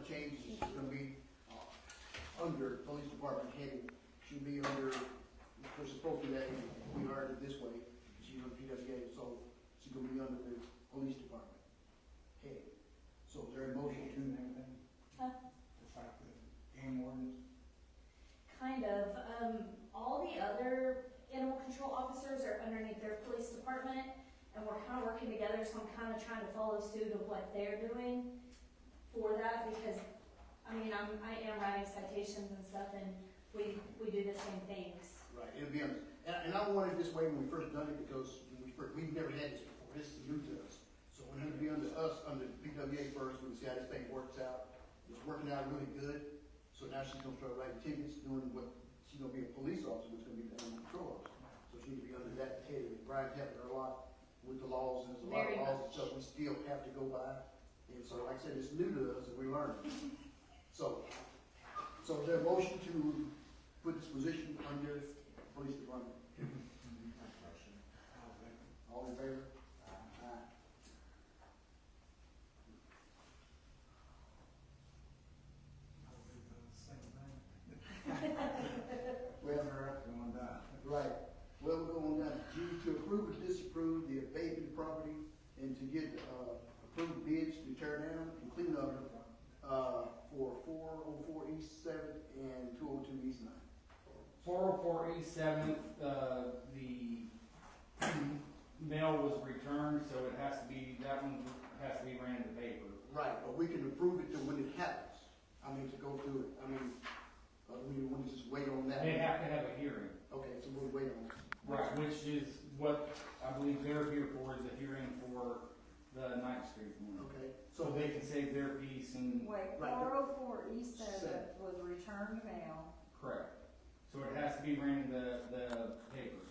changes, she's gonna be, under police department heading. She'll be under, we're supposed to that, we heard it this way, she's on PWA, so she's gonna be under the police department heading. So is there a motion to? It's like the game wardens. Kind of. All the other animal control officers are underneath their police department, and we're kind of working together, so I'm kind of trying to follow suit of what they're doing for that, because, I mean, I am writing citations and stuff, and we do the same things. Right, it'll be under, and I wanted it this way when we first done it, because we've never had this before, this is new to us. So we're gonna be under us, under PWA first, we can see how this thing works out. It's working out really good, so now she's gonna start writing tickets, doing what, she's gonna be a police officer, which is gonna be the animal control officer. So she needs to be under that head, and Brian's helping her a lot with the laws, and there's a lot of Very laws and much. stuff we still have to go by. And so, like I said, it's new to us, and we're learning. So is there a motion to put this position under police department? All in favor? Aye. Well, right. Well, we're going down to G, to approve or disapprove the abatement property and to get, approved bids to tear down and clean up, for 404 East 7th and 202 East 9th. 404 East 7th, the mail was returned, so it has to be, that one has to be ran in the paper. Right, but we can approve it to when it happens. I mean, to go through it. I mean, we want to just wait on that. They have to have a hearing. Okay, so we'll wait on it. Right, which is what I believe they're here for, is a hearing for the 9th Street one. Okay, So they can save their piece and, Wait, Right. 404 East 7th was returned mail. correct. So it has to be ran in the paper.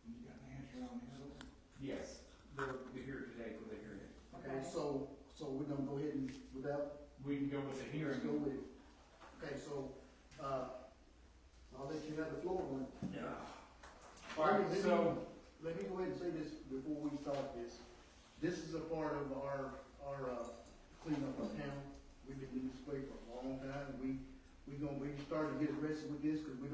You got an answer on the other one? Yes, they're here today for the hearing. okay, so we're gonna go ahead and, without, We can go with the hearing. let's go with it. Okay, so, I'll let you have the floor on it. Yeah. All right, so, Let me go ahead and say this before we start this. This is a part of our cleanup of town. We've been in this way for a long time. We started to get aggressive with this because we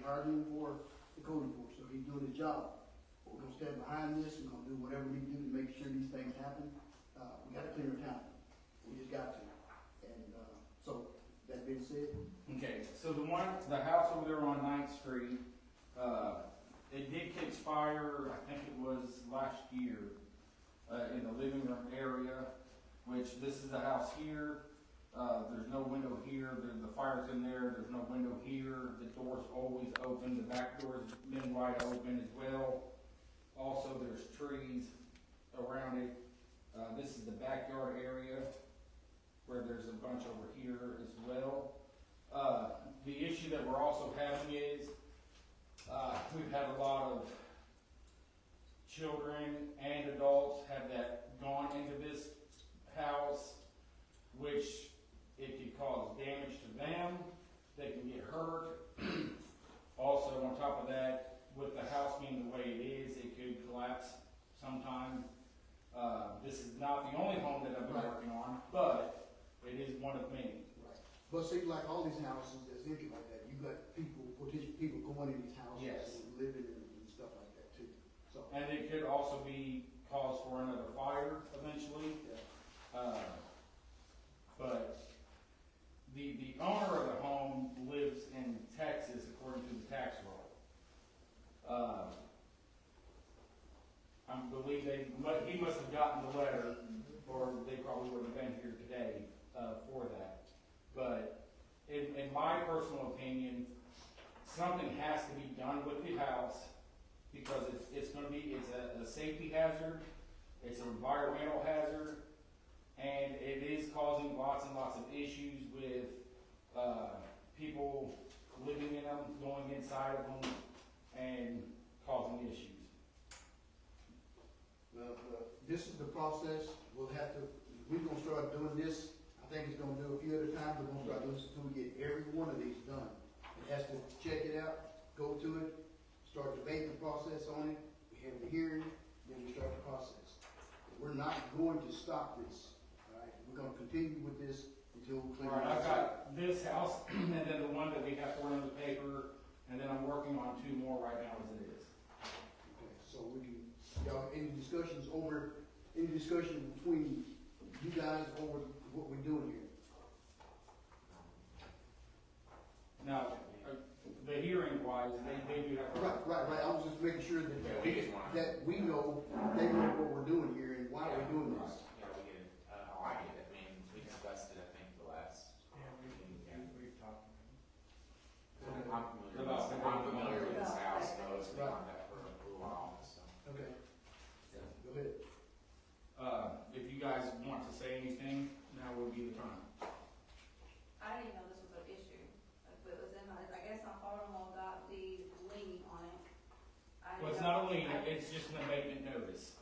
hired him for the code enforcement, so he's doing his job. But we're gonna stand behind this, we're gonna do whatever we do to make sure these things happen. We gotta clean our town. We just got to. And, so, that being said, okay, so the house over there on 9th Street, it did catch fire, I think it was last year, in the living room area, which this is the house here. There's no window here, the fire's in there, there's no window here, the door's always open, the back door's been wide open as well. Also, there's trees around it. This is the backyard area, where there's a bunch over here as well. The issue that we're also having is, we've had a lot of children and adults have gone into this house, which it could cause damage to them, they can get hurt. Also, on top of that, with the house being the way it is, it could collapse sometime. This is not the only home that I've been Right. working on, but it is one of many. but see, like all these houses that's empty like that, you got potential people going in these houses. Yes. And living and stuff like that too, so. And it could also be cause for another fire eventually. But the owner of the home lives in Texas according to the tax roll. I believe he must have gotten the letter, or they probably wouldn't have been here today, for that. But in my personal opinion, something has to be done with the house, because it's a safety hazard, it's an environmental hazard, and it is causing lots and lots of issues with, people living in them, going inside of them, and causing issues. Well, this is the process, we're gonna start doing this, I think it's gonna do a few at a time, we're gonna start doing this until we get every one of these done. It has to check it out, go to it, start debating the process on it, we have the hearing, then we start the process. not going to stop this, all right? We're gonna continue with this until we clean Right, it I've up. got this house, and then the one that we have to run the paper, and then I'm working on 2 more right now as it is. Okay, so we can, y'all, any discussion between you guys over what we're doing here? Now, the hearing wise, they do have. Right, I was just making sure that, Yeah, we just want. that we know, they know what we're doing here and why we're doing this. Yeah, we get it. I get it. I mean, we discussed it, I think, the last meeting. Yeah. We've talked. I'm familiar with this house, though, it's been on that for a little while, so. Okay, Yeah. go ahead. If you guys want to say anything, now would be the time. I didn't know this was an issue, but it was in my, I guess my father-in-law got the lien on it. I Well, it's didn't not a know- lien, I- it's just an abatement notice.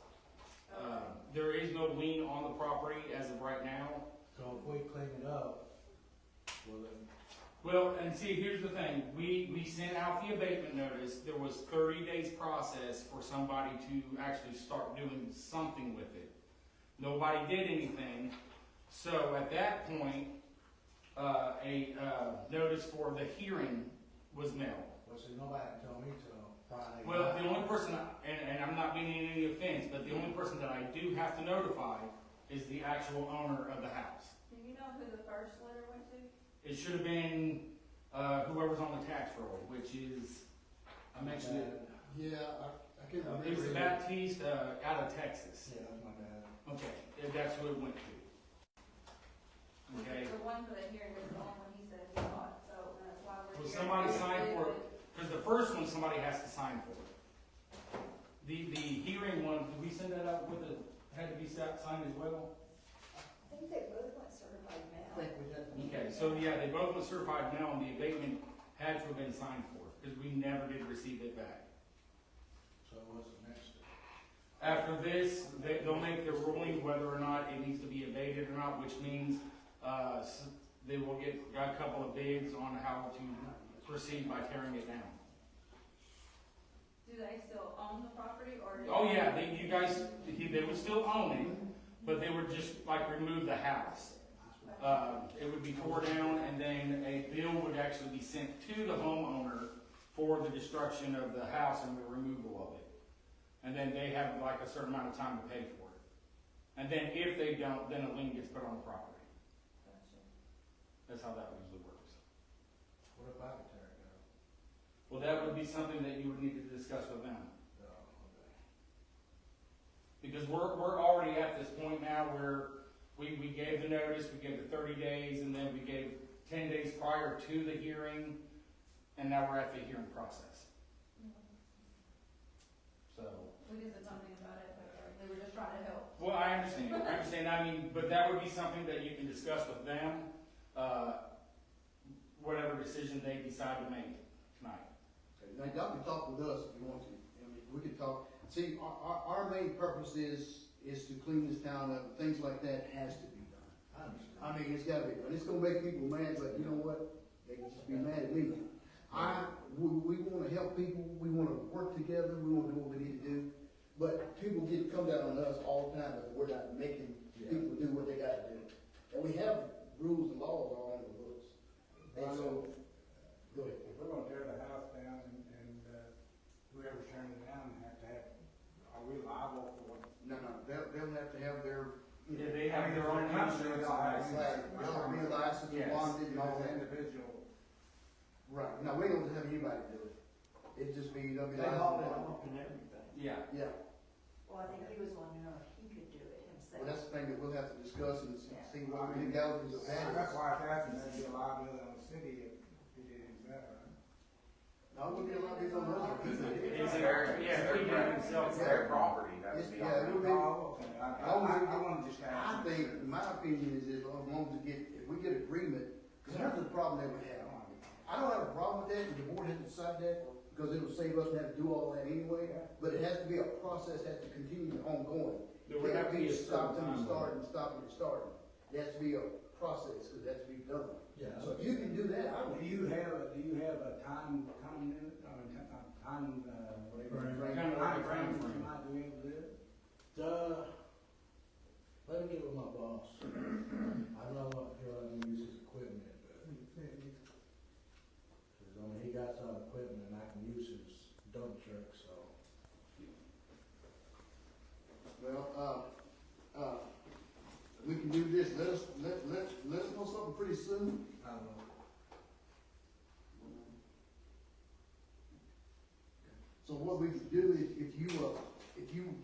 Okay. There is no lien on the property as of right now. So if we clean it up, will it? Well, and see, here's the thing, we sent out the abatement notice, there was 30 days process for somebody to actually start doing something with it. Nobody did anything, so at that point, a notice for the hearing was mailed. Well, see, nobody told me till Friday. Well, night. the only person, and I'm not meaning any offense, but the only person that I do have to notify is the actual owner of the house. Do you know who the first letter went to? It should have been, whoever's on the tax roll, which is, I mentioned it, Yeah, I can't remember. it's the Baptiste, out of Texas. Yeah, that's my dad. Okay, that's who it went to. Okay, The one for the hearing was the only one he said he got, so that's why we're. Well, here. somebody signed for it. Because the first one, somebody has to sign for it. The hearing one, did we send that out with it, had to be signed as well? I think they both went certified I mail. think we had. Okay, so yeah, they both were certified mail and the abatement had to have been signed for, because we never did receive it back. So what's the next step? After this, they'll make their ruling whether or not it needs to be abated or not, which means, they will get a couple of bids on how to proceed by tearing it down. Do they still own the property or? Oh yeah, they would still own it, but they would just like remove the house. It would be tore down and then a bill would actually be sent to the homeowner for the destruction of the house and the removal of it. And then they have like a certain amount of time to pay for it. And then if they don't, then a lien gets put on the property. Gotcha. That's how that usually works. What if I could tear it down? Well, that would be something that you would need to discuss with them. Oh, okay. Because we're already at this point now where we gave the notice, we gave the 30 days, and then we gave 10 days prior to the hearing, and now we're at the hearing process. So, We did something about it, but they were just trying to help. well, I understand, I mean, but that would be something that you can discuss with them, whatever decision they decide to make tonight. Now, y'all can talk with us if you want to. I mean, we can talk. See, our main purpose is to clean this town up, and things like that has to be done. I understand. I mean, it's gotta be done. It's gonna make people mad, but you know what? They can just be mad at me. We wanna help people, we wanna work together, we wanna do what we need to do. But people come down on us all the time, but we're not making people do what they gotta do. And we have rules and laws all in the books. And so, go ahead. If we're gonna tear the house down and whoever's tearing it down are we liable for it? No, they'll have to have their, you know, Yeah, they have their own insurance. they'll be licensed, Yes. bonded and all that. Individual. Right, no, we don't have anybody do it. It'd just be, they'll be They haul it licensed. off and everything. Yeah. Yeah, Well, I think he was wanting to know if he could do it himself. well, that's the thing that we'll have to discuss and see what we legalities of that That's is. why I was asking, that'd be a liability on the city if he did it himself, right? Now, we'll get a lot of these on those. It's their, yeah, he did it himself. It's their property, that's the. Yeah, it would be, Oh, okay. I wanna just I ask. think, my opinion is as long as if we get agreement, because here's the problem that we have. I don't have a problem with that, and the board has to decide that, because it'll save us having to do all that anyway, but it has to be a process, has to continue ongoing. There would have to be a Stop certain and time. start and stop and start. It has to be a process, because it has to be done. Yeah. So if you can do that, I would. Do you have a time limit, whatever? Frame. Kind of like a frame. You might be able to do it? I'll get with my boss. I don't want to let him use his equipment, but, cause I mean, he got some equipment and I can use his dump truck, so. Well, we can do this, let us know something pretty soon. I don't know. So what we could do is, if you,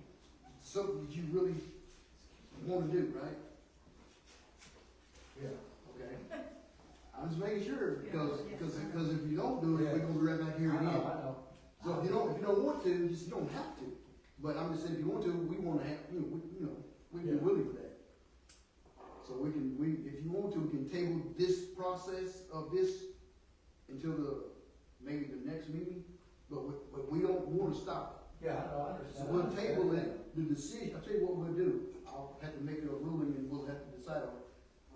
something that you really wanna do, right? Yeah. Okay. I'm just making sure, because if you don't do it, we're gonna be right back here I again. know. So if you don't want to, just you don't have to. But I'm just saying, if you want to, we wanna have, we'd be willing for that. So if you want to, we can table this process of this until maybe the next meeting, but we don't wanna stop it. Yeah, I So understand. we'll table it, the decision, I'll tell you what we'll do, I'll have to make it a ruling and we'll have to decide on it.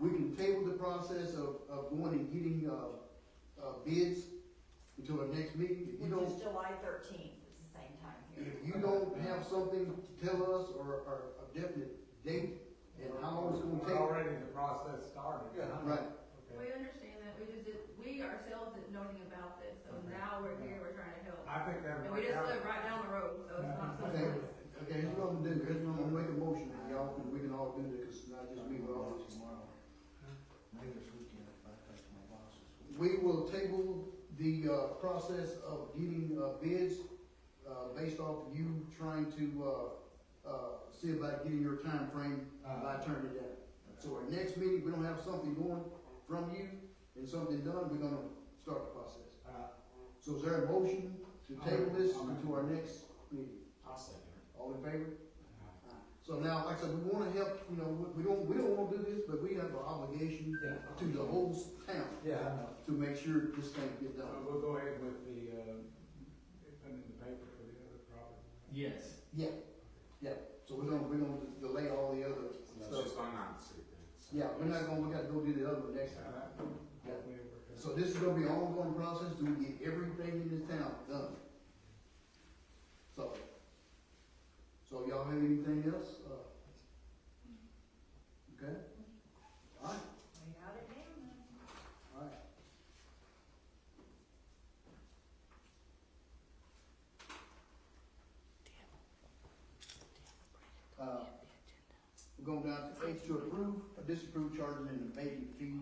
We can table the process of going and getting, bids until our next meeting. If you Which don't, is July 13th, it's the same time here. if you don't have something to tell us or a definite date and how long it's gonna We're take. already the process started. Yeah. Right, Okay. We understand that, we ourselves didn't know anything about this, so now we're here, we're trying to help. I think that. And we just live right down the road, so it's not so. okay, here's what I'm gonna do, here's what I'm gonna make a motion, and y'all can, we can all do this, 'cause it's not just me, we're all. Tomorrow. Maybe this weekend if I talk to my bosses. We will table the, process of getting, bids, based off of you trying to, see about getting your time frame by turning it down. So our next meeting, we don't have something going from you and something done, we're gonna start the process. So is there a motion to table this into our next meeting? I'll second it. All in favor? So now, like I said, we wanna help, we don't wanna do this, but we have an obligation Yeah. to the whole town Yeah, I know. to make sure this thing get done. We'll go ahead with the, put in the paper for the other property. Yes. Yeah, so we're gonna delay all the other It's stuff. just going on the street then. so. Yeah, we gotta go do the other one next time. Hopefully it works out. So this is gonna be an ongoing process, do we get everything in this town done? So y'all have anything else? Okay? Alright, We got it down then. alright. We're going down to H to approve or disapprove charging an abatement fee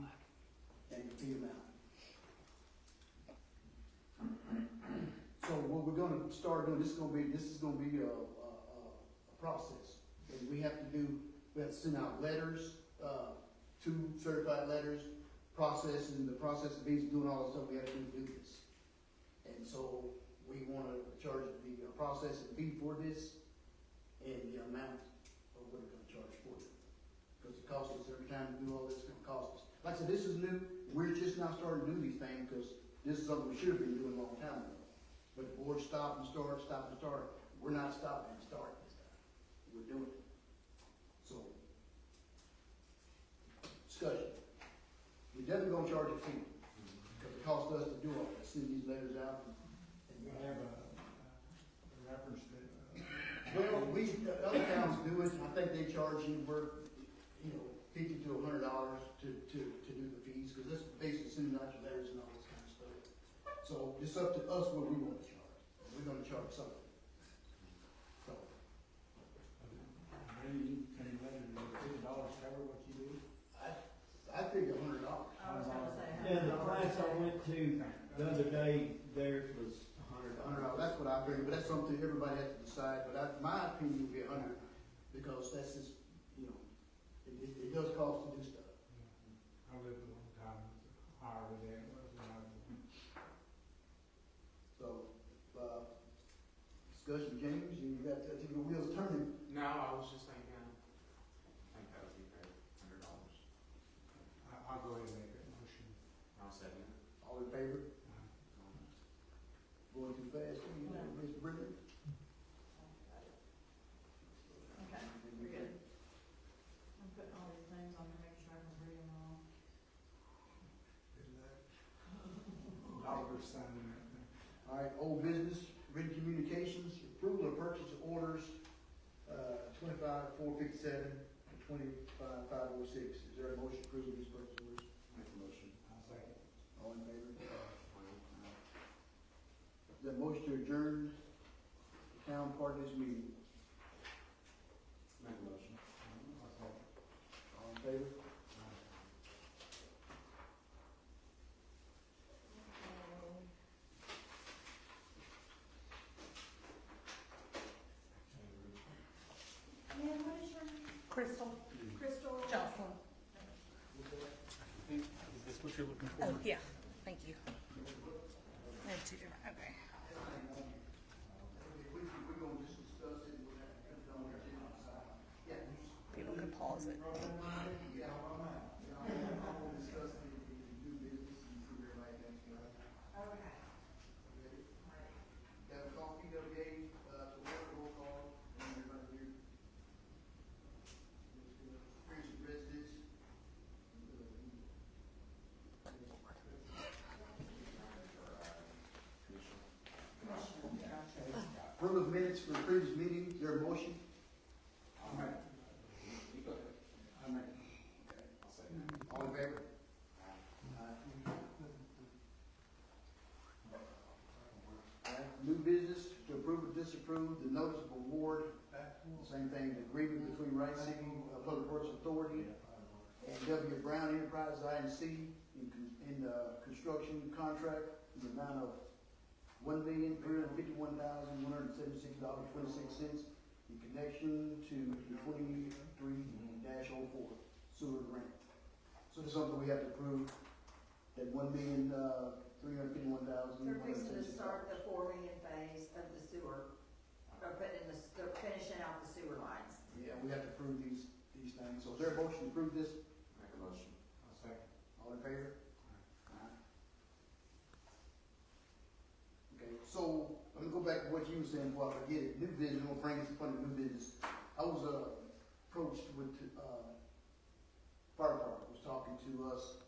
and the fee amount. So what we're gonna start doing, this is gonna be a process. And we have to send out letters, 2 certified letters, the process of these, doing all the stuff we have to do this. And so we wanna charge the processing fee for this and the amount of what it's gonna charge for it. Because it costs us every time we do all this, it's gonna cost us. Like I said, this is new, we're just now starting to do these things, because this is something we should have been doing a long time ago. But the board stop and start, we're not stopping and starting this time, we're doing it. So, discussion. We definitely gonna charge a fee, because it costs us to do all this, send these letters out We have a reference to, well, other towns do it, and I think they charge anywhere, $50 to $100 to do the fees, because that's basically sending out your letters and all this kind of stuff. So it's up to us what we want to charge. We're gonna charge something. So, maybe you can let it, $50 cover what you do? I figure $100. I was gonna say. Yeah, the class I went to the other day, theirs was $100. That's what I figured, but that's something everybody has to decide, but my opinion would be 100, because that's just, it does cost to do stuff. I lived a long time, higher than that was when I was. So, discussion, James, you got, I think your wheels turning. No, I was just thinking, I think that would be fair, $100. I'll go ahead and make that motion. I'll second it. All in favor? Going too fast, Ms. Britton? Okay, we're good. I'm putting all these names on there, make sure I can read them all. Dollar signing that thing. All right, old business, written communications, approval of purchase orders, 25-457, 25,506. Is there a motion to approve these purchase orders? Make a motion. I'll second. All in favor? Is there a motion to adjourn the town part of this meeting? Make a motion. I'll second. All in favor? And what is your name? Crystal. Crystal? Jocelyn. Is this what you're looking for? Oh, yeah, thank you. I have two different, okay. We're gonna just discuss it, we'll have to put it on the agenda. Yeah. People can pause it. Yeah, I'll discuss it, if we can do business and see where everybody thinks going. Okay. Ready? Got a call PWA, to order roll call, and everybody here. Precinct residents. Approval of minutes for the previous meeting, is there a motion? I'll make. You go ahead. I'll make. I'll second. All in favor? New business, to approve or disapprove the notice of award, same thing, the agreement between Wright City Public Works Authority and W. Brown Enterprise, INC, in the construction contract, in the amount of $1,351,176.26 in connection to the 23-04 sewer grant. So this is something we have to approve, that $1,351,000. They're fixing to start the 4 million phase of the sewer, or they're finishing out the sewer lines. Yeah, we have to approve these things. So is there a motion to approve this? Make a motion. I'll second. All in favor? Okay, so let me go back to what you were saying before I forget it. New business, I'm gonna bring this up under new business. I was approached with fire department was talking to us,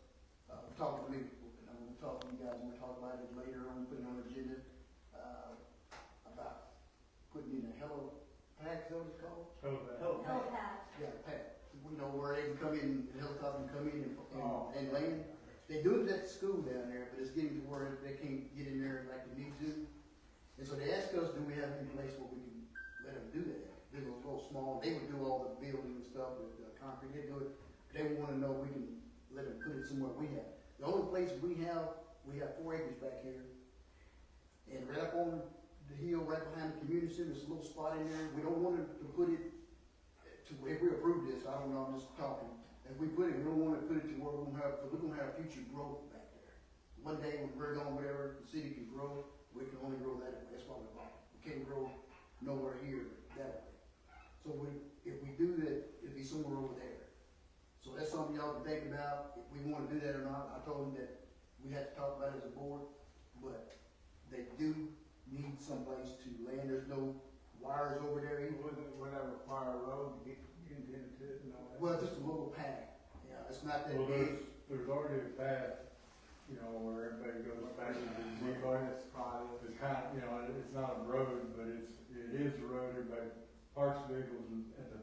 talking to me, and I'm gonna talk to you guys, and we'll talk about it later on, put it on the agenda, about putting in a hello pack, is that what it's called? Oh, Pat. Yeah, pad. We know where they can come in, the helicopter can come in and land. They do it at the school down there, but it's getting to where they can't get in there like they need to. And so they asked us, do we have any place where we can let them do that? They were a little small, they would do all the building and stuff with concrete, they do it. They wanna know if we can let them put it somewhere we have. The only place we have 4 acres back here. And right up on the hill, right behind the community center, there's a little spot in there. We don't want to put it to, if we approve this, I don't know, I'm just talking. If we put it, we don't want to put it to where we're gonna have future growth back there. One day when we're gone, whatever, the city can grow, we can only grow that way. That's why we bought it. We can't grow nowhere here that way. So if we do that, it'll be somewhere over there. So that's something y'all can think about, if we wanna do that or not. I told them that we had to talk about it as a board, but they do need someplace to land. There's no wires over there either. Would that require a road to get into it and all that? Well, just a little pad. Yeah, it's not that Well, big. there's already a path, you know, where everybody goes back to the gazebo. It's probably, It's kind of, you know, it's not a road, but it is a road. Everybody parks vehicles at the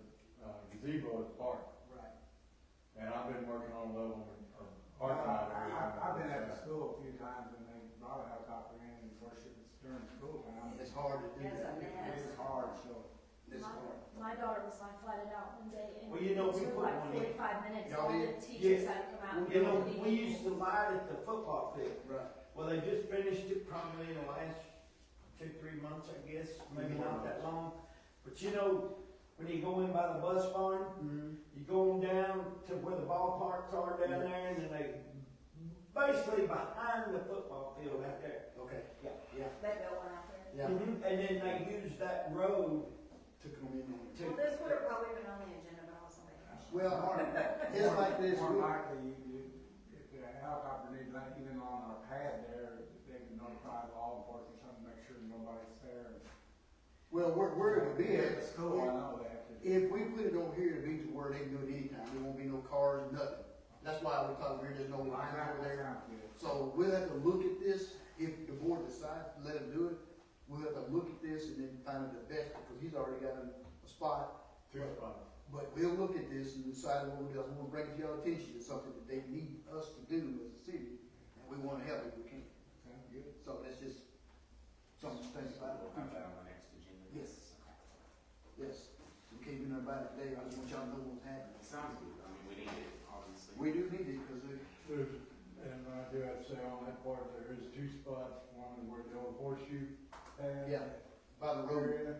gazebo at the park. Right. And I've been working on a level or parking lot area. I've been at the school a few times and they brought a helicopter in, and of course it was during school time. It's hard to do That's that. a mess. It is hard, so. It's hard. My daughter was like flatted out one day and Well, you know, it we took put like one in. 45 minutes, Y'all all the did? teachers Yeah. had to come out. and You know, clean we it. used to light at the football field. Right. Well, they just finished it probably in the last 2-3 months, I guess, maybe not that long. But you know, when you go in by the bus barn, Mm-hmm. you go on down to where the ballparks are down there, and then they basically behind the football field out there. Okay. Yeah. Yeah. That building out there. Yeah. And then they use that road To come in on it. to. Well, this would have probably been on the agenda, but I was on vacation. Well, it's like this. More likely, if the helicopter needs, like even on our pad there, they can notify the law enforcement or something, make sure nobody's there. Well, where it would be At at, the school, I know that. if we put it over here, it'd be to where they can do it anytime. There won't be no cars, nothing. That's why we're talking here, there's no lines over there. Sounds good. So we'll have to look at this, if the board decides to let him do it, we'll have to look at this and then find the best, because he's already got a spot to 2 spots. But we'll look at this and decide what we do. I want to bring it to your attention to something that they need us to do as a city, and we want to help if we can. Sounds good. So that's just something to think We'll about. have that on the next agenda. Yes. Yes, we can't do nothing about it today. I just want y'all to know what's happening. It sounds good, I mean, we need it, obviously. We do need it, because There's, and I do have to say on that part, there is 2 spots, one is where the old horseshoe pad. yeah, by the road. Area,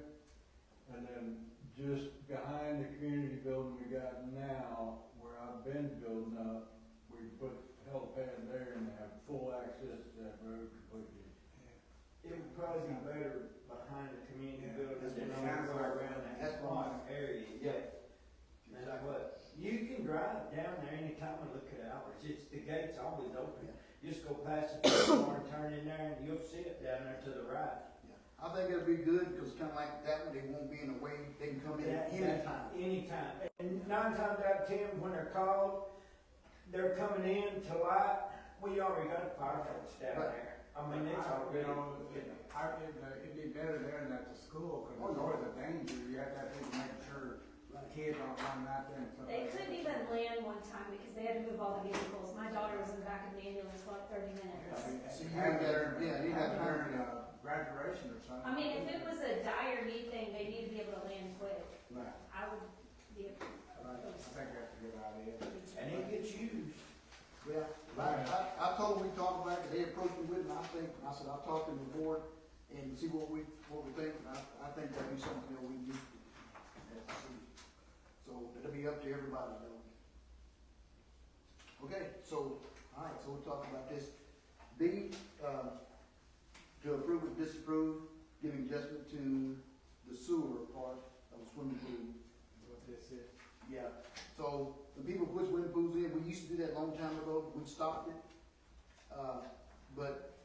and then just behind the community building we got now, where I've been building up, we put helipad there and have full access to that road completely. It would probably be better behind the community building That's than what on sounds the like. around That's that what- one area, yeah. That's what, you can drive down there anytime and look at hours, it's, the gate's always open. Just go past the door and turn in there and you'll see it down there to the right. Yeah. I think it'll be good, because kind of like that one, they won't be in the way, they can come in anytime. Anytime. And 9 times out of 10, when they're called, they're coming in to light, we already got fire trucks down Right. there. I mean, it's already, It'd be better there than at the school, cause there's always a danger, you have to have to make sure the kids aren't running out there and stuff They like that. couldn't even land one time because they had to move all the vehicles. My daughter was in the back of the ambulance for like 30 minutes. See, you got her, yeah, you got her, Graduation or something. I mean, if it was a dire need thing, they need to be able to land quick. Right, I would be right, I think that's a good idea. and it gets used. yeah. I told them we talked about it, they approached me with it, and I said, I'll talk to the board and see what we think, and I think that'd be something that we need to do as a city. So it'll be up to everybody though. Okay, so, all right, so we'll talk about this. B, to approve or disapprove, giving adjustment to the sewer part of the swimming pool. What this is. Yeah, so the people put swimming pools in, we used to do that a long time ago, we stopped it. But,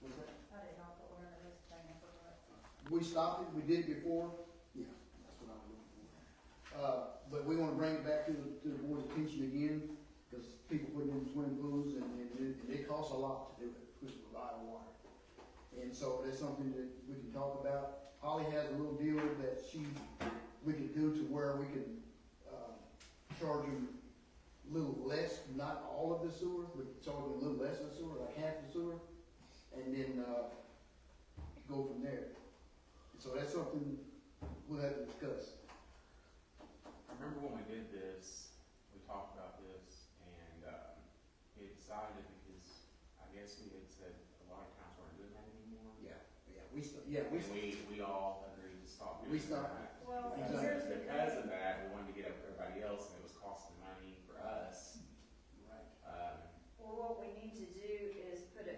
what's that? I didn't know what order this thing, I forgot. We stopped it, we did it before, yeah, that's what I was looking for. But we wanna bring it back to the board's attention again, cause people put in swimming pools and it costs a lot to do it, puts a lot of water. And so that's something that we can talk about. Holly has a little deal that we could do to where we can, charge them a little less, not all of the sewer, but charge them a little less of the sewer, like half the sewer, and then, go from there. So that's something we'll have to discuss. I remember when we did this, we talked about this, and, we decided because I guess we had said a lot of towns weren't doing that anymore. We And we all agreed to stop doing We stopped. that. Well, Exactly. here's the Because thing. of that, we wanted to get up with everybody else, and it was costing money for us. Right. Well, what we need to do is put a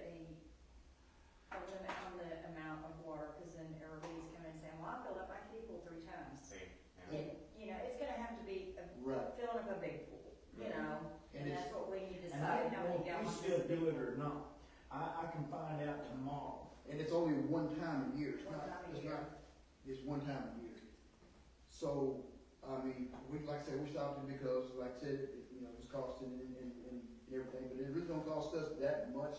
limit on the amount of water, cause then everybody's coming and saying, well, I filled up my kiddie pool 3 times. Say, And, you know, it's gonna have to be Right. filling up a big pool, you know, And and it's- that's what we need to And I decide, how don't many know if we gallons. still do it or not. I can find out tomorrow. And it's only one time a year, it's One not, time a it's year. not, it's one time a year. So, I mean, like I said, we stopped it because, like I said, you know, it's costing and everything, but it really don't cost us that much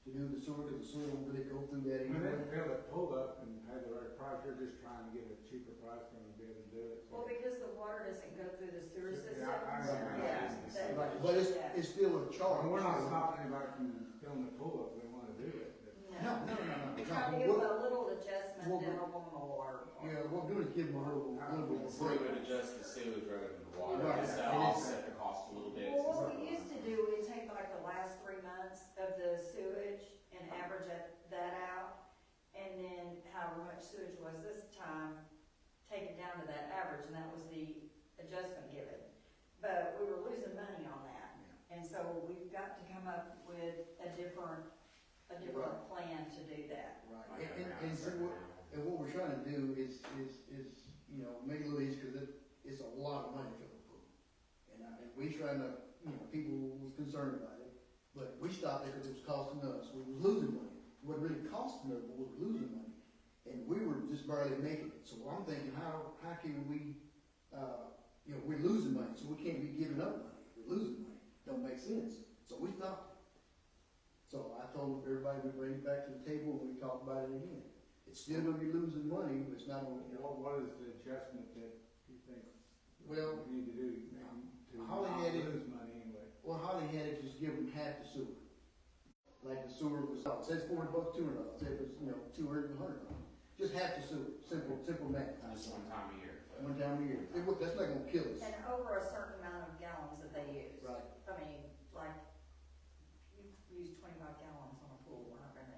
to do the sewer, because the sewer don't really go through that When they anyway. fill it, pull up and have the right price, they're just trying to get a cheaper price from the bid and do it. Well, because the water doesn't go through the sewer system. I understand. Yeah, that- Right, but it's still a charge. We're not stopping anybody from filling the pool up, we wanna do it, but. No, no, no, no, no. We're trying to give them a little adjustment, Well, then a little more. Yeah, we'll do is give them a little bit of so we would adjust the sewage rather than the water, Right. just to And it's- offset the cost a little bit. Well, since what it's we used to do, we'd take like the last 3 months of the sewage and average that out, and then however much sewage was this time, take it down to that average, and that was the adjustment given. But we were losing money on that, and so we've got to come up with a different plan to do that. Right, like and around so certain what, amount. and what we're trying to do is, you know, make it a little easier, cause it's a lot of money for the pool. And we trying to, you know, people was concerned about it, but we stopped it because it was costing us, we was losing money. It wasn't really costing us, but we were losing money, and we were just barely making it. So I'm thinking, how can we, you know, we're losing money, so we can't be giving up money, we're losing money, don't make sense. So we stopped it. So I told everybody we bring it back to the table and we talk about it again. It's still gonna be losing money, but it's not gonna, you know, What is the adjustment that you think half the sewer. Like the sewer was, it says $40, $200, say it was, $200, $100. Just half the sewer, simple math. Just one time a year. One time a year. That's not gonna kill us. And over a certain amount of gallons that they use. Right. I mean, like, you use 25 gallons on a pool, we're not gonna,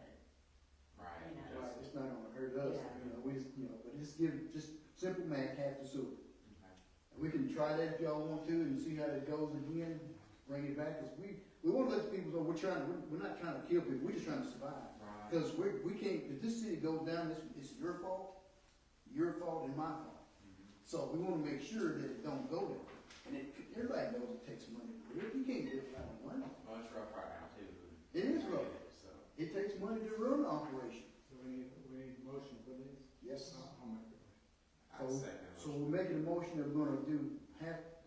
Right. You know. Right, it's not gonna hurt us, Yeah. but just simple math, half the sewer. Okay. And we can try that if y'all want to and see how that goes again, bring it back, cause we wanna let the people know we're not trying to kill people, we're just trying to survive. Right. Cause we can't, if this city goes down, it's your fault and my fault. So we wanna make sure that it don't go there. And everybody knows it takes money to live, you can't live without money. Well, it's rough right now too. It is rough. So, It takes money to run the operation. So we need a motion for this? Yes. I'll make it. I second. So we're making a motion that we're gonna do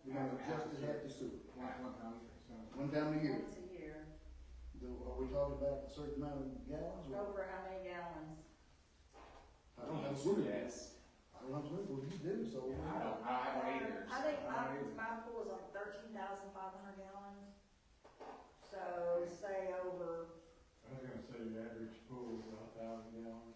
we're gonna adjust it half the sewer. One time, so. One time a year. once a year, Are we talking about a certain amount of gallons or? over how many gallons? I don't have swimming pools. Yes. I don't have swimming pools, you do, so. I don't have one either. I think so- my pool is like 13,500 gallons. So say over, I was gonna say the average pool is about 1,000 gallons.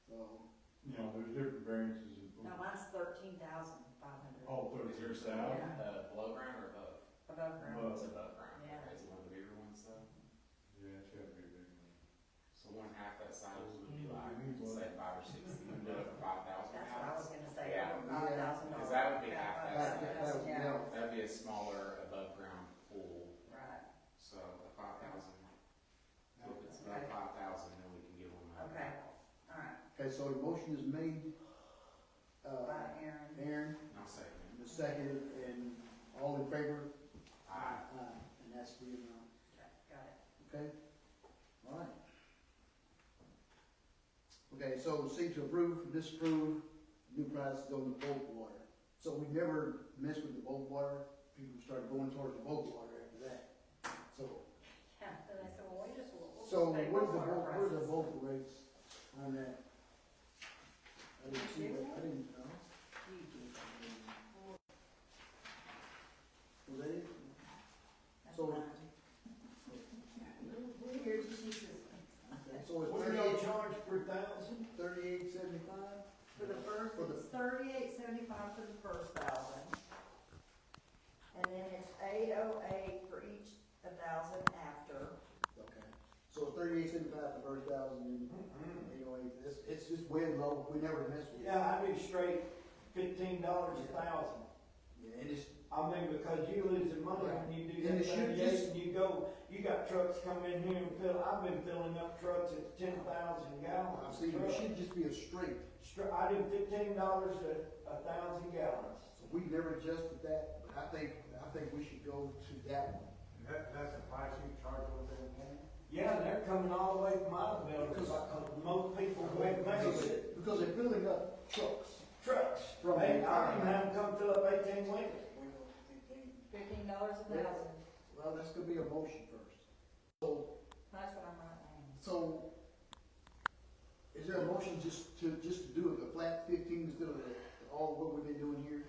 So, There's different variances in no, pools. mine's 13,500 Oh, Is yours 13,000? below ground or above? above ground. It's above ground. Yeah. Okay, is it one of the bigger ones though? Yeah, it's gotta be a big one. So one half that size would be like, say 5 or 6, you can do it for 5,000 That's what I was gallons. gonna say, Yeah. over $5,000. Because that would be half that size. Yeah, That'd be a smaller above ground pool, right, so the 5,000. So if it's Okay. above 5,000, then we can give them that. okay, alright, okay, so the motion is made, by Aaron. Aaron, I'll second it. the second, and all in favor? Aye. And that's the amount, Okay, got it. okay? All right. Okay, so see to approve, disapprove, new prices on the boat water. So we never messed with the boat water, people started going towards the boat water after that. So, Yeah, then I said, well, we'll so just pay where's the, water where's the prices. boat rates on that? I didn't see that, I didn't know. Was that it? That's So- fine. Here, just use this one. Okay, so it's What do y'all charge per thousand? 38.75? For the first, For the- it's 38.75 for the first 1,000. And then it's 808 for each 1,000 after. Okay, so 38.75 the first 1,000, and 808, it's just way low, we never mess with it. Yeah, I do straight $15 1,000. Yeah, and it's, I mean, because you losing money when you do And that it should just- 38, and you got trucks come in here and I've been filling up trucks at 10,000 gallons. I see, it should just be a straight, I do $15 a 1,000 gallons. so we never adjusted that, but I think we should go to that one. That's the price you charge over there in Canada? Yeah, and they're coming all the way from my building, because most people won't make it. Because they're filling up trucks. Trucks, From hey, the- I don't even have them come fill up 18 wheelers. $15 a 1,000. Well, that's gonna be a motion first. So, That's what I'm writing. so, is there a motion just to do it a flat 15 instead of all what we've been doing here?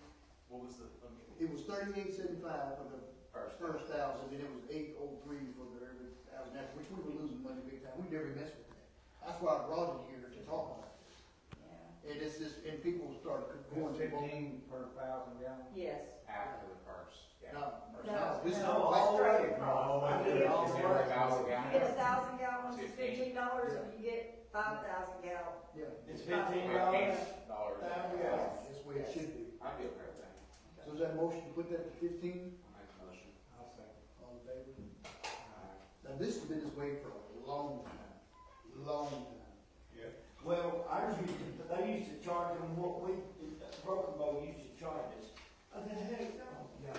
What was the, let me, It was 38.75 for the first, first 1,000, and it was 803 for the every 1,000 after, which we were losing money big time. We never messed with that. That's why I brought it here to talk about this. Yeah. And it's just, and people started going to vote. 15 per 1,000 gallons? Yes. after the first. Yeah. No, this is No, all all the way straight across. across. I did it all Is the it way. every 1,000 You gallons? get 1,000 gallons, it's $15. $15, if you get 5,000 gallons. Yeah, It's $15. $15. $1,000. that's the way it should be. I'd be okay with that. So is that motion to put that to 15? I'll make a motion. I'll second. All in favor? Now, this has been this way for a long time, long time. Yeah. Well, they used to charge them what we, Broken Bow used to charge us. I said, heck, no. Yeah.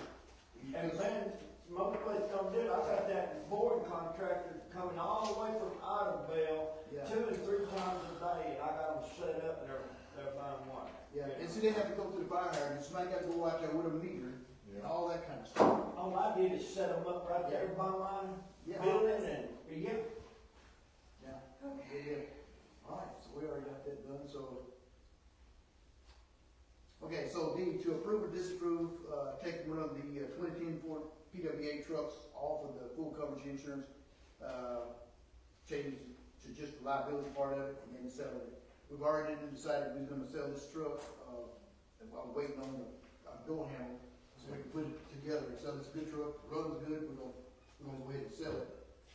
And then, most places don't do it. I got that board contractor coming all the way from Idleville, Yeah. 2 and 3 times a day, and I got them set up, and they're buying water. Yeah, and see, they have to go to the fire hydrant, somebody got to go out there with a meter, and all that kind of stuff. All I did is set them up right there by my Yeah. building, and, yeah, Yeah. Yeah. All right, so we already got that done, so. Okay, so to approve or disapprove, taking one of the 2010 Ford PWA trucks off of of the full coverage insurance, change to just the liability part of it, and then sell it. We've already decided we're gonna sell this truck, and while we're waiting on the door handle, so we can put it together, sell this good truck, runs good, we're gonna go ahead and sell it.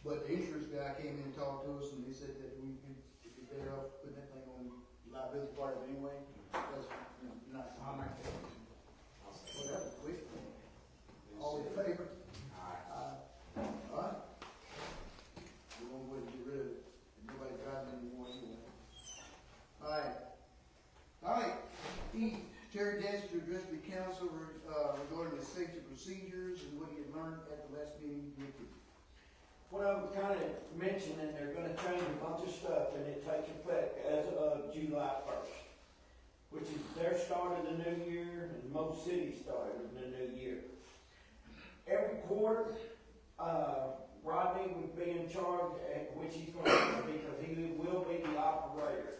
But the insurance guy came in and talked to us, and they said that we could be better off putting that thing on the liability part of it anyway, because, you know, not. I'll make that. Well, that was quick. All in favor? Alright. Alright. We're gonna go ahead and get rid of it, nobody driving anymore anyway. Alright, E, Terry Dancer to address the council regarding the safety procedures and what he had learned at the last meeting with you. Well, kind of mentioning they're gonna change a bunch of stuff and it takes effect as of July 1st, which is their start of the new year and most cities started of the new year. Every quarter, Rodney would be in charge, which he's going to be because he will be the operator.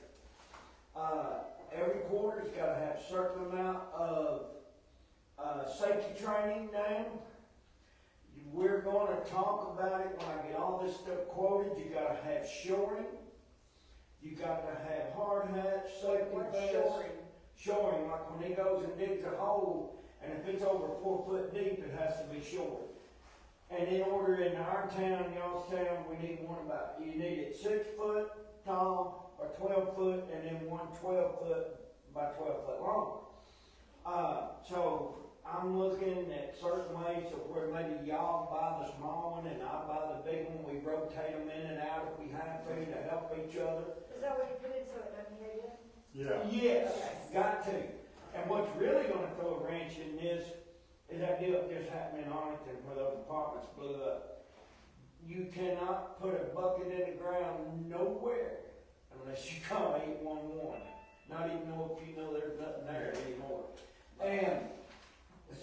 Every quarter's got to have a certain amount of safety training now. We're going to talk about it when I get all this stuff quoted. You got to have shoring. You got to have hard hats, safety vests. Shoring, like when he goes and digs a hole, and if it's over 4 foot deep, it has to be shored. And in order in our town, y'all's town, we need one about, you need it 6 foot tall or 12 foot, and then one 12 foot by 12 foot long. So I'm looking at certain ways of where maybe y'all buy the small one and I buy the big one. We rotate them in and out if we have to help each other. Is that what you put in so it doesn't hit you? Yeah. Yes, got to. And what's really gonna throw a wrench in this is that deal that just happened in Arlington where those apartments blew up. You cannot put a bucket in the ground nowhere unless you call 811. Not even know if you know there's nothing there anymore. And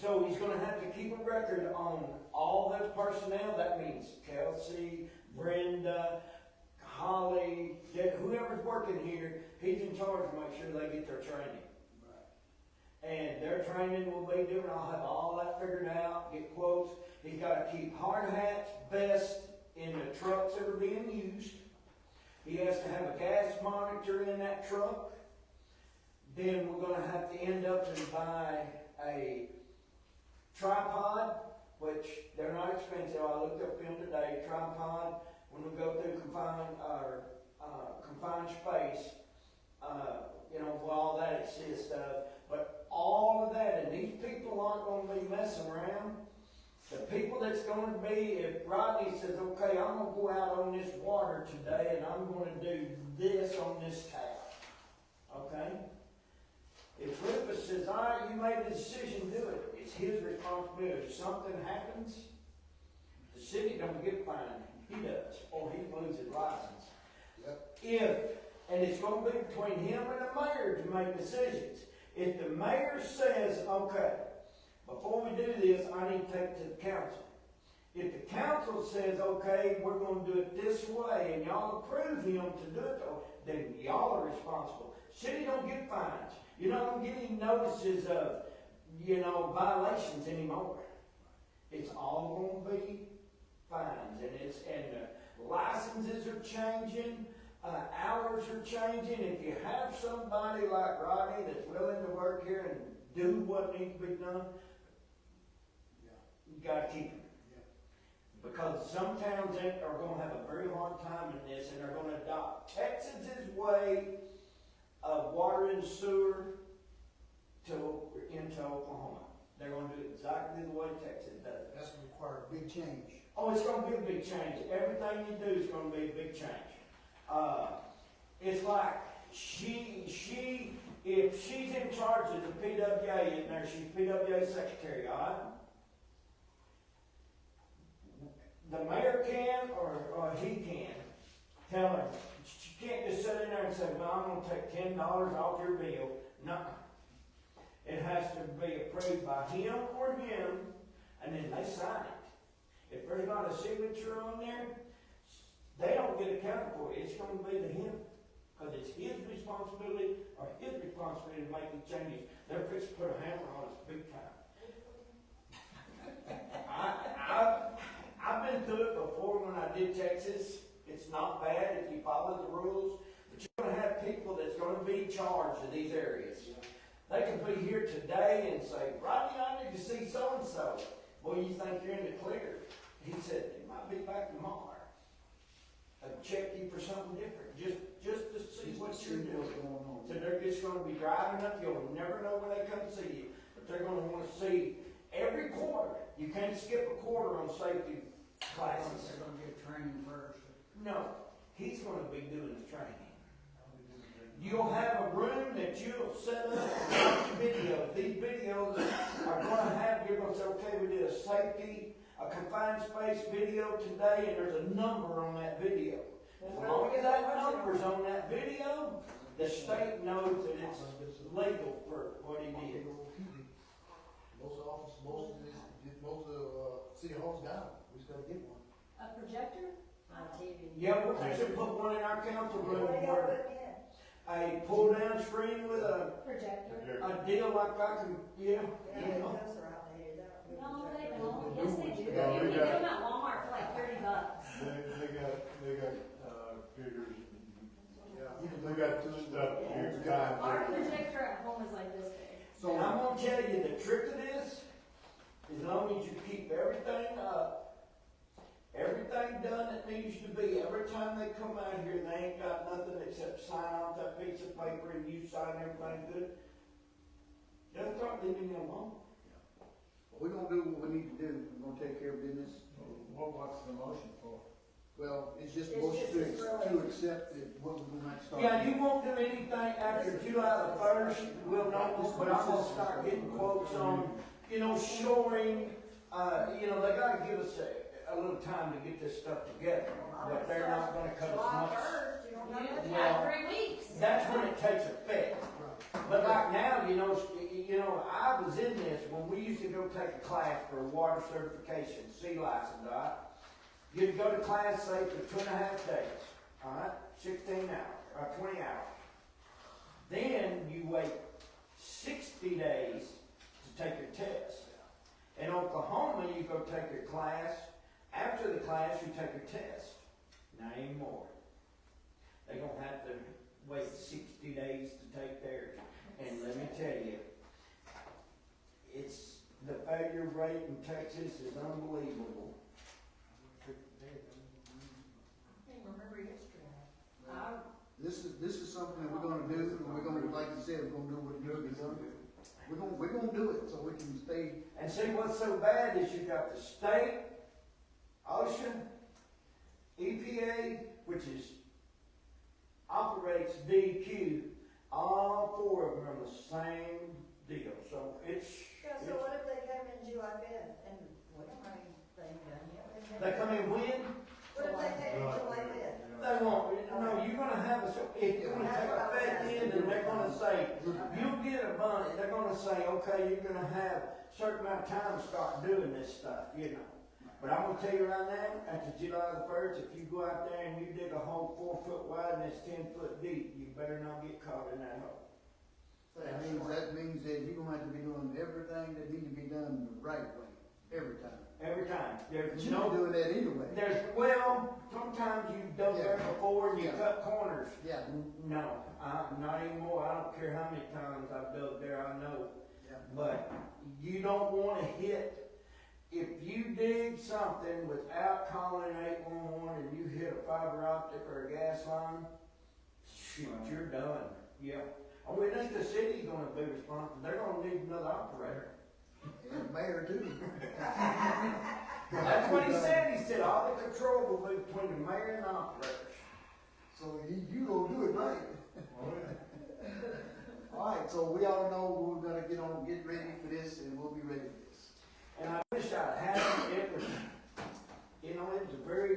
so he's gonna have to keep a record on all the personnel. That means Kelsey, Brenda, Holly, whoever's working here, he's in charge to make sure they get their training. And their training will be different. I'll have all that figured out, get quotes. He's got to keep hard hats, vests in the trucks that are being used. He has to have a gas monitor in that truck. Then we're going to have to end up and buy a tripod, which they're not expensive. I looked up them today. Tripod, when we go through confined space, with all that exists of. But all of that, and these people aren't going to be messing around. The people that's going to be, if Rodney says, okay, I'm going to go out on this water today and I'm going to do this on this tap. Okay? If Rufus says, all right, you made the decision, do it. It's his responsibility. If something happens, the city don't get fined. He does, or he loses his license. Yep. And it's going to be between him and the mayor to make decisions. If the mayor says, okay, before we do this, I need to take it to the council. If the council says, okay, we're going to do it this way, and y'all approve him to do it, then y'all are responsible. City don't get fines. You're not going to get any notices of, violations anymore. It's all going to be fines, and the licenses are changing. Hours are changing. If you have somebody like Rodney that's willing to work here and do what needs to be done, you got to keep him. Because some towns are going to have a very hard time in this, and they're going to adopt Texas's way of water and sewer into Oklahoma. They're going to do it exactly the way Texas does. That's going to require a big change. Oh, it's going to be a big change. Everything you do is going to be a big change. It's like if she's in charge of the PWA in there, she's PWA secretary, all right? The mayor can, or he can, tell her, she can't just sit in there and say, well, I'm going to take $10 off your bill. No. It has to be approved by him or him, and then they sign it. If there's not a signature on there, they don't get accounted for it. It's going to be to him. Because it's his responsibility or his responsibility to make the changes. They're fixing to put a hammer on us big time. I've been rules, but you're gonna have people that's gonna be in charge of these areas. They could be here today and say, Rodney, I need to see so-and-so. Well, you think you're in the clear. He said, he might be back tomorrow. I'll check you for something different, just to see what you're doing. So they're just gonna be driving up, you'll never know when they come see you, but they're gonna wanna see every quarter. You can't skip a quarter on safety classes. They're gonna get training first. No, he's gonna be doing the training. You'll have a room that you'll set up and watch videos. These videos are gonna have, you're gonna say, okay, we did a safety, a confined space video today, and there's a number on that video. As long as that number's on that video, the state knows that it's legal for what he did. Most city halls got them, we just gotta get one. A projector? TV. Yeah, we should put one in our council room where a pull-down screen with a Projector? deal like I can, yeah. No, they don't. Yes, they do. No, You we can got- get them at Walmart for like $30. They got, figures, Yeah. they got stuff, you Our got. projector at home is like this big. So I'm gonna tell you the trick of this, as long as you keep everything up, everything done that needs to be, every time they come out here, and they ain't got nothing except sign off that piece of paper and you sign everything good, they'll start leaving you alone. We're gonna do what we need to do, we're gonna take care of business. What's the motion for? Well, it's just It's motion just to accept it, what we're gonna have to start. Yeah, you won't do anything after July the 1st, we'll know, but I'm gonna start getting quotes on, shoring, they gotta give us a little time to get this stuff together, but they're not gonna cut us much. You Well, have 3 weeks. That's when it takes effect. But like now, I was in this when we used to go take a class for a water certification, C license, all right? You'd go to class, say, for 2.5 days, all right? 16 hours, or 20 hours. Then you wait 60 days to take your test. In Oklahoma, you go take your class. After the class, you take your test. Not anymore. They're going to have to wait 60 days to take theirs. And let me tell you, the failure rate in Texas is unbelievable. Remember history. This is something that we're gonna do, and we're gonna, like you said, we're gonna do what needs to be done. We're gonna do it so we can stay. And see, what's so bad is you got the state, ocean, EPA, which operates DEQ, all 4 of them are the same deal. So it's. Yeah, so what if they come in July 5th and we don't have anything done yet? They come in when? What if they take it July 5th? They won't. No, you're gonna have it's gonna take effect in, and they're gonna say, you'll get a money. They're gonna say, okay, you're gonna have a certain amount of time to start doing this stuff, But I'm gonna tell you right now, after July the 1st, if you go out there and you dig a hole 4 foot wide and it's 10 foot deep, you better not get caught in that hole. That means that you're gonna have to be doing everything that needs to be done the right way, every time. Every time. There's But you're doing that anyway. Sometimes you've done that before and you cut corners. Yeah. No, not anymore. I don't care how many times I've dug there, I know. Yeah. But you don't wanna if you dig something without calling 811 and you hit a fiber optic or a gas line, shoot, you're done. Yeah. Oh, we think the city's gonna be responsible. They're gonna need another operator. And the mayor too. That's what he said. He said all the control will be between the mayor and the operators. So you gonna do it right. All right, so we all know we're gonna get ready for this, and we'll be ready for this. And I wish I'd had it. It was a very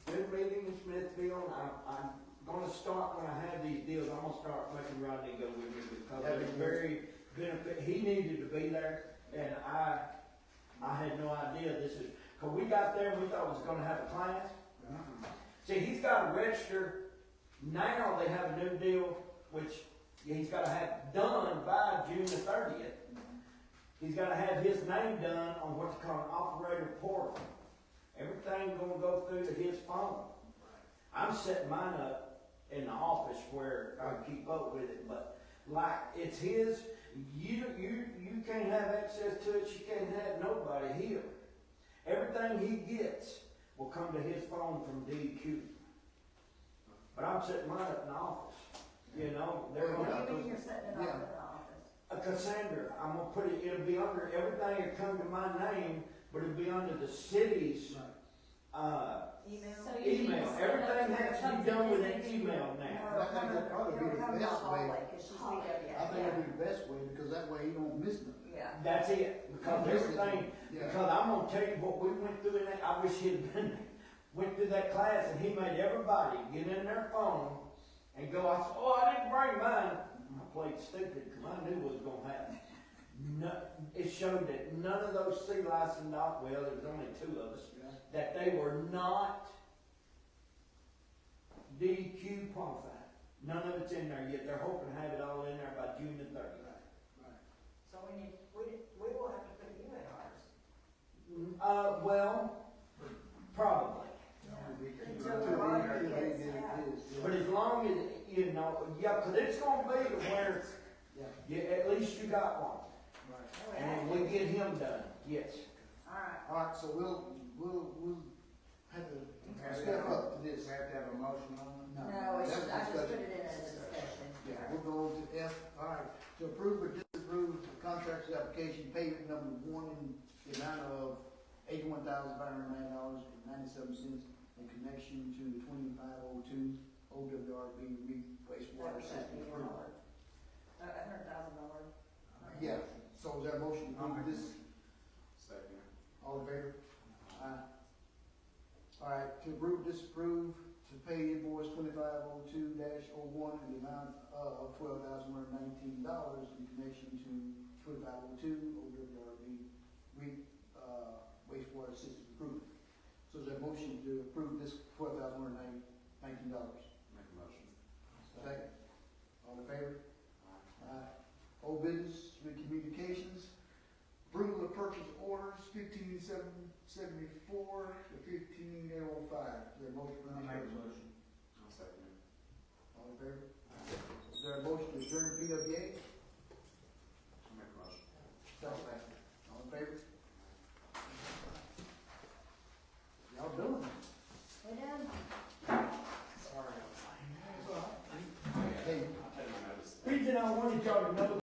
good meeting in Smithfield. I'm gonna start when I have these deals. I'm gonna start making Rodney go with me because it was very benefit. He needed to be there, and I had no idea because we got there and we thought we was gonna have a class. See, he's got to register. Now they have a new deal, which he's got to have done by June the 30th. He's got to have his name done on what's called an operator portal. Everything's going to go through to his phone. I'm setting mine up in the office where I keep up with it, but like, it's his, you can't have access to it, you can't have nobody here. Everything he gets will come to his phone from DEQ. But I'm setting mine up in the office, you know, they're What gonna, do you mean you're setting it up in the office? Cassandra, I'm gonna put it, it'll be under, everything will come to my name, but it'll be under the city's, Email? So you need email. to set it up Everything to where it has to comes be done in with his an name. email now. But I think that'd probably be the best way. Cause she's VW. I think that'd be the best way, because that way he don't miss nothing. Yeah. That's it, because everything, Yeah. because I'm gonna tell you what we went through in that, I wish he'd been, went through that class and he made everybody get in their phone and go, I said, oh, I didn't bring mine. I played stupid, because I knew what was gonna happen. No, it showed that none of those sea license well, there was only 2 of us, that they were not DEQ qualified. None of it's in there yet. They're hoping to have it all in there by June the 30th. So we will have to put you in ours. Well, probably. Until the lottery gets out. But as long as, you know, yeah, because it's going to be to where you, at least you got one. Oh, And we get him done, yes. Alright. Alright, so we'll have to step up to this. We have to have a motion on it? No, it's that's just, I just discussion. put it in as a discussion. Yeah, we'll go to F, alright, to approve or disapprove the contracts application payment number 1 in the amount of $81,509.97 in connection to the 2502 OWRB wastewater system improvement. $100,000. Yeah, so is there a motion to approve this? Second. All in favor? Aye. Alright, to approve, disapprove, to pay invoice 2502-01 in the amount of $12,119 in connection to 2502 OWRB wastewater system improvement. So is there a motion to approve this $12,119? Make a motion. Second. All in favor? Aye. Old business, with communications, approval of purchase orders 15774 to 15805. Is there a motion for I'll these make a purchases? motion. I'll second it. All in favor? Is there a motion to adjourn PWA? I'll make a motion. Second. All in favor? Y'all doing it. We done? Sorry. Hey, I'll take my notice. Reason I wanted y'all to know